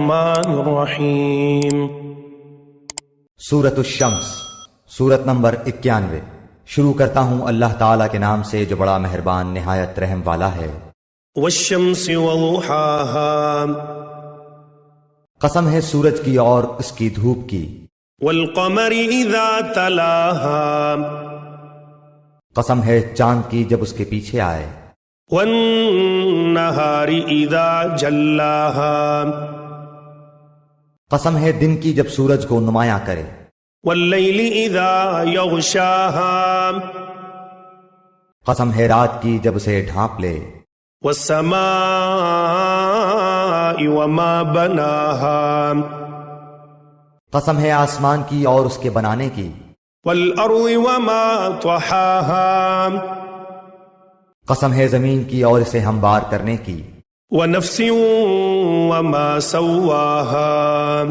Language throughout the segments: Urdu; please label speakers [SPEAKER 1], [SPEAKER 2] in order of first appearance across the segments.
[SPEAKER 1] الرحمن الرحیم۔
[SPEAKER 2] سورۃ الشمس، سورت نمبر 91۔ شروع کرتا ہوں اللہ تعالیٰ کے نام سے جو بڑا مہربان نہایت رحم والا ہے۔
[SPEAKER 1] والشمس وضحاها،
[SPEAKER 2] قسم ہے سورج کی اور اس کی دھوپ کی۔
[SPEAKER 1] والقمر اذا تلاها،
[SPEAKER 2] قسم ہے چاند کی جب اس کے پیچھے آئے۔
[SPEAKER 1] والنہار اذا جلاها،
[SPEAKER 2] قسم ہے دن کی جب سورج کو نمایاں کرے۔
[SPEAKER 1] واللیل اذا یغشاها،
[SPEAKER 2] قسم ہے رات کی جب اسے ڈھانپ لے۔
[SPEAKER 1] والسماء وما بناها،
[SPEAKER 2] قسم ہے آسمان کی اور اس کے بنانے کی۔
[SPEAKER 1] والارض وما طحاها،
[SPEAKER 2] قسم ہے زمین کی اور اسے ہموار کرنے کی۔
[SPEAKER 1] ونفس وما سواها،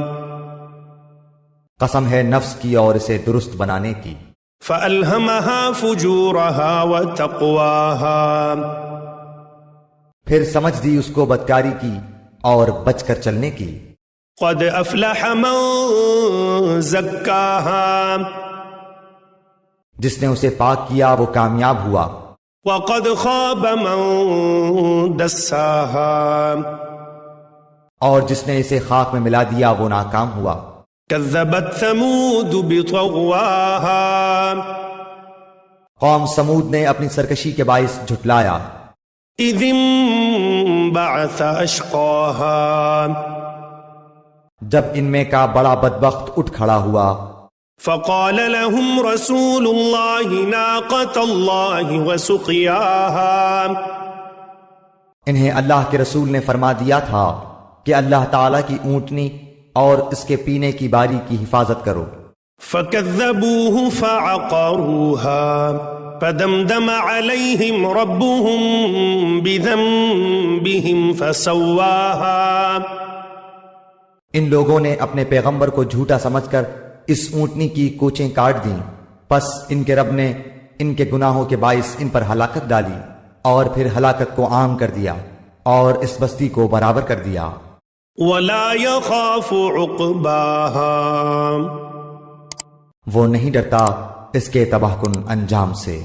[SPEAKER 2] قسم ہے نفس کی اور اسے درست بنانے کی۔
[SPEAKER 1] فألهمها فجورها وتقواها،
[SPEAKER 2] پھر سمجھ دی اس کو بدکاری کی اور بچ کر چلنے کی۔
[SPEAKER 1] قد افلح من زکاها،
[SPEAKER 2] جس نے اسے پاک کیا وہ کامیاب ہوا۔
[SPEAKER 1] وقد خاب من دساها،
[SPEAKER 2] اور جس نے اسے خاک میں ملا دیا وہ ناکام ہوا۔
[SPEAKER 1] كذبت ثمود بطغواها،
[SPEAKER 2] قوم سمود نے اپنی سرکشی کے باعث جھٹلایا۔
[SPEAKER 1] اذ انبعث اشقاها،
[SPEAKER 2] جب ان میں کا بڑا بدبخت اٹھ کھڑا ہوا۔
[SPEAKER 1] فقال لهم رسول الله ناقة الله وسقياها،
[SPEAKER 2] انہیں اللہ کے رسول نے فرما دیا تھا کہ اللہ تعالیٰ کی اونٹنی اور اس کے پینے کی باری کی حفاظت کرو۔
[SPEAKER 1] فكذبوه فعقروها، فدمدم عليهم ربهم بذنبهم فسواها،
[SPEAKER 2] ان لوگوں نے اپنے پیغمبر کو جھوٹا سمجھ کر اس اونٹنی کی کوچیں کاٹ دیں، پس ان کے رب نے ان کے گناہوں کے باعث ان پر ہلاکت ڈالی اور پھر ہلاکت کو عام کر دیا اور اس بستی کو برابر کر دیا۔
[SPEAKER 1] ولا يخاف عقباها،
[SPEAKER 2] وہ نہیں ڈرتا اس کے تباہ کن انجام سے۔